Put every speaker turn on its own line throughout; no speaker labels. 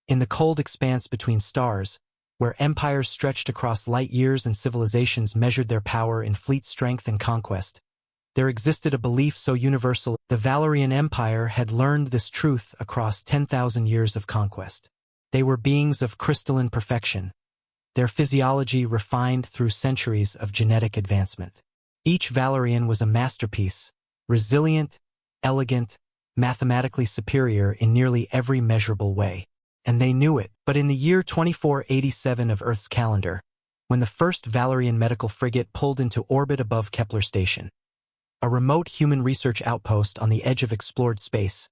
In the cold expanse between stars, where empires stretched across light years and civilizations measured their power in fleet strength and conquest, there existed a belief so universal the Valorian Empire had learned this truth across 10,000 years of conquest. They were beings of crystalline perfection, their physiology refined through centuries of genetic advancement. Each Valorian was a masterpiece, resilient, elegant, mathematically superior in nearly every measurable way. And they knew it. But in the year 2487 of Earth's calendar, when the first Valorian medical frigate pulled into orbit above Kepler Station, a remote human research outpost on the edge of explored space,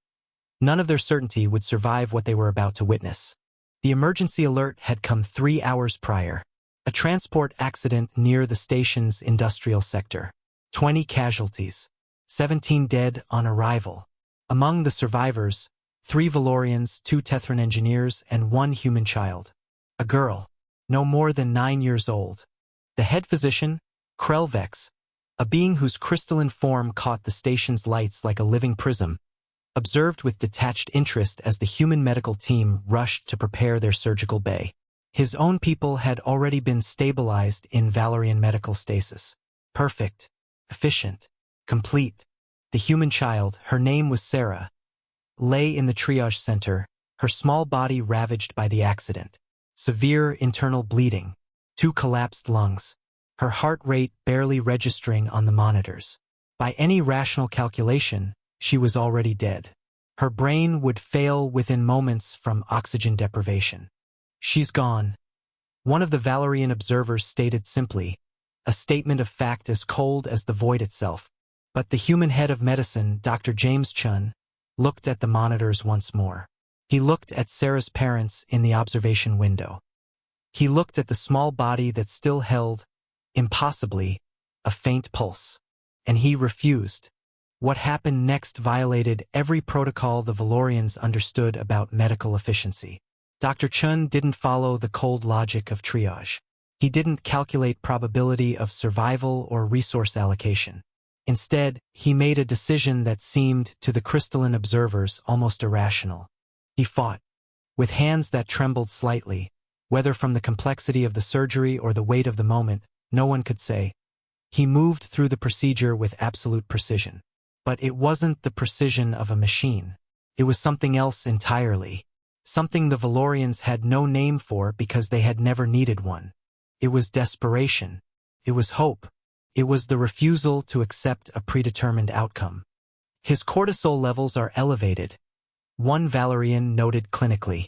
none of their certainty would survive what they were about to witness. The emergency alert had come 3 hours prior. A transport accident near the station's industrial sector. 20 casualties. 17 dead on arrival. Among the survivors, 3 Valorians, 2 Tethran engineers, and 1 human child. A girl, no more than 9 years old. The head physician, Krelvex, a being whose crystalline form caught the station's lights like a living prism, observed with detached interest as the human medical team rushed to prepare their surgical bay. His own people had already been stabilized in Valorian medical stasis. Perfect, efficient, complete. The human child, her name was Sarah, lay in the triage center, her small body ravaged by the accident. Severe internal bleeding, 2 collapsed lungs, her heart rate barely registering on the monitors. By any rational calculation, she was already dead. Her brain would fail within moments from oxygen deprivation. She's gone. One of the Valorian observers stated simply, a statement of fact as cold as the void itself. But the human head of medicine, Dr. James Chen, looked at the monitors once more. He looked at Sarah's parents in the observation window. He looked at the small body that still held, impossibly, a faint pulse. And he refused. What happened next violated every protocol the Valorians understood about medical efficiency. Dr. Chen didn't follow the cold logic of triage. He didn't calculate probability of survival or resource allocation. Instead, he made a decision that seemed to the crystalline observers almost irrational. He fought, with hands that trembled slightly, whether from the complexity of the surgery or the weight of the moment, no one could say. He moved through the procedure with absolute precision. But it wasn't the precision of a machine. It was something else entirely. Something the Valorians had no name for because they had never needed one. It was desperation. It was hope. It was the refusal to accept a predetermined outcome. His cortisol levels are elevated, one Valorian noted clinically.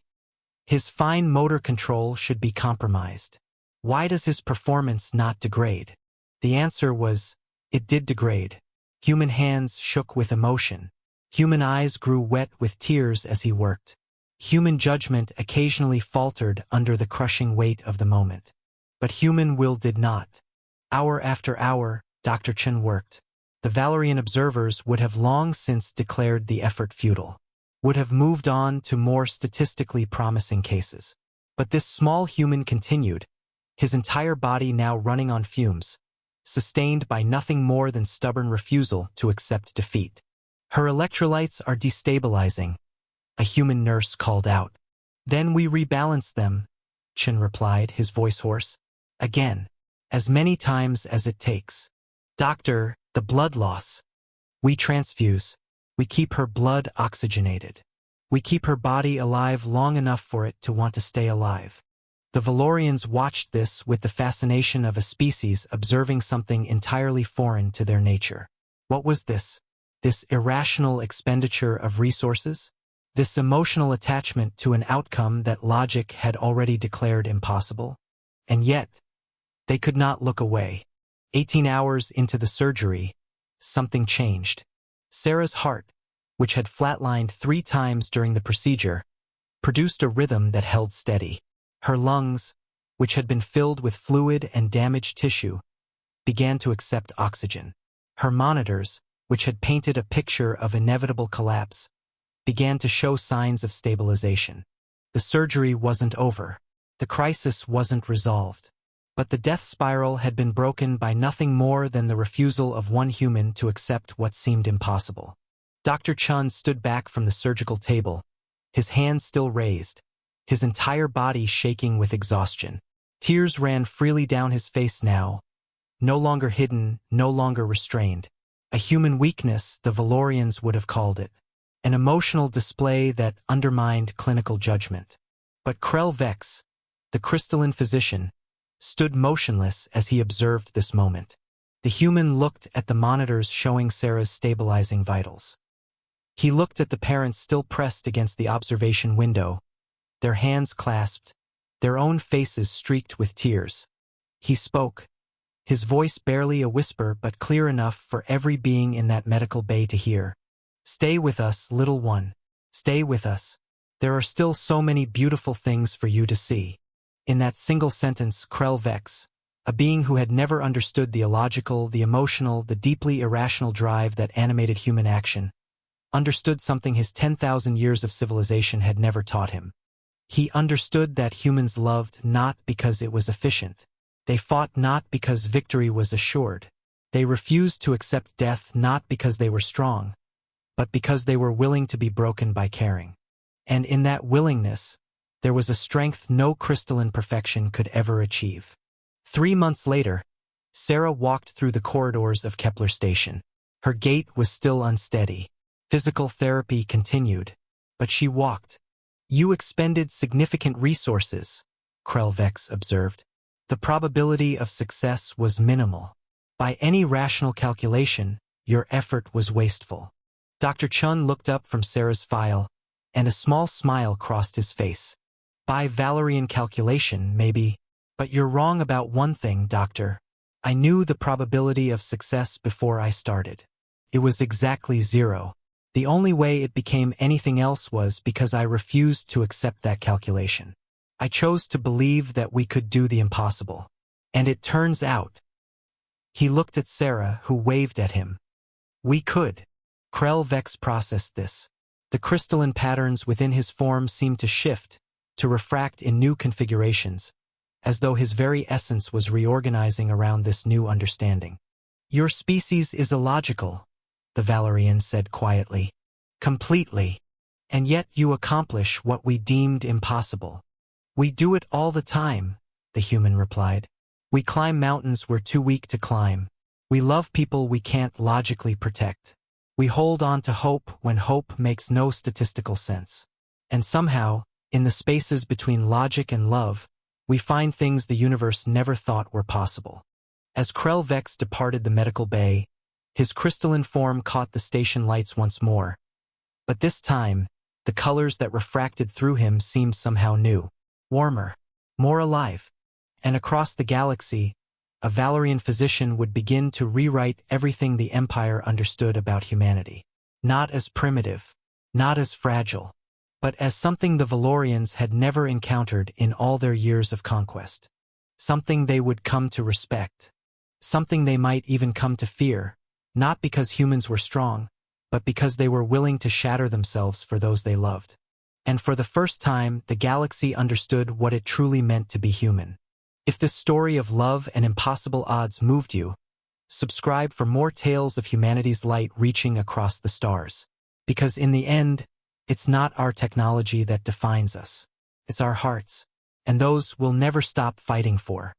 His fine motor control should be compromised. Why does his performance not degrade? The answer was, it did degrade. Human hands shook with emotion. Human eyes grew wet with tears as he worked. Human judgment occasionally faltered under the crushing weight of the moment. But human will did not. Hour after hour, Dr. Chen worked. The Valorian observers would have long since declared the effort futile, would have moved on to more statistically promising cases. But this small human continued, his entire body now running on fumes, sustained by nothing more than stubborn refusal to accept defeat. Her electrolytes are destabilizing, a human nurse called out. Then we rebalance them, Chen replied, his voice hoarse. Again, as many times as it takes. Doctor, the blood loss. We transfuse. We keep her blood oxygenated. We keep her body alive long enough for it to want to stay alive. The Valorians watched this with the fascination of a species observing something entirely foreign to their nature. What was this? This irrational expenditure of resources? This emotional attachment to an outcome that logic had already declared impossible? And yet, they could not look away. 18 hours into the surgery, something changed. Sarah's heart, which had flatlined 3 times during the procedure, produced a rhythm that held steady. Her lungs, which had been filled with fluid and damaged tissue, began to accept oxygen. Her monitors, which had painted a picture of inevitable collapse, began to show signs of stabilization. The surgery wasn't over. The crisis wasn't resolved. But the death spiral had been broken by nothing more than the refusal of one human to accept what seemed impossible. Dr. Chen stood back from the surgical table, his hands still raised, his entire body shaking with exhaustion. Tears ran freely down his face now, no longer hidden, no longer restrained. A human weakness, the Valorians would have called it. An emotional display that undermined clinical judgment. But Krell Vex, the crystalline physician, stood motionless as he observed this moment. The human looked at the monitors showing Sarah's stabilizing vitals. He looked at the parents still pressed against the observation window, their hands clasped, their own faces streaked with tears. He spoke, his voice barely a whisper but clear enough for every being in that medical bay to hear. "Stay with us, little one. Stay with us. There are still so many beautiful things for you to see." In that single sentence, Krell Vex, a being who had never understood the illogical, the emotional, the deeply irrational drive that animated human action, understood something his 10,000 years of civilization had never taught him. He understood that humans loved not because it was efficient. They fought not because victory was assured. They refused to accept death not because they were strong, but because they were willing to be broken by caring. And in that willingness, there was a strength no crystalline perfection could ever achieve. 3 months later, Sarah walked through the corridors of Kepler Station. Her gait was still unsteady. Physical therapy continued, but she walked. "You expended significant resources," Krell Vex observed. "The probability of success was minimal. By any rational calculation, your effort was wasteful." Dr. Chen looked up from Sarah's file, and a small smile crossed his face. "By Valorian calculation, maybe. But you're wrong about one thing, Doctor. I knew the probability of success before I started. It was exactly 0. The only way it became anything else was because I refused to accept that calculation. I chose to believe that we could do the impossible. And it turns out." He looked at Sarah, who waved at him. "We could." Krell Vex processed this. The crystalline patterns within his form seemed to shift, to refract in new configurations, as though his very essence was reorganizing around this new understanding. "Your species is illogical," the Valorian said quietly. "Completely. And yet you accomplish what we deemed impossible." "We do it all the time," the human replied. "We climb mountains we're too weak to climb. We love people we can't logically protect. We hold on to hope when hope makes no statistical sense. And somehow, in the spaces between logic and love, we find things the universe never thought were possible." As Krell Vex departed the medical bay, his crystalline form caught the station lights once more. But this time, the colors that refracted through him seemed somehow new, warmer, more alive. And across the galaxy, a Valorian physician would begin to rewrite everything the Empire understood about humanity. Not as primitive, not as fragile, but as something the Valorians had never encountered in all their years of conquest. Something they would come to respect. Something they might even come to fear, not because humans were strong, but because they were willing to shatter themselves for those they loved. And for the first time, the galaxy understood what it truly meant to be human. If this story of love and impossible odds moved you, subscribe for more tales of humanity's light reaching across the stars. Because in the end, it's not our technology that defines us. It's our hearts, and those we'll never stop fighting for.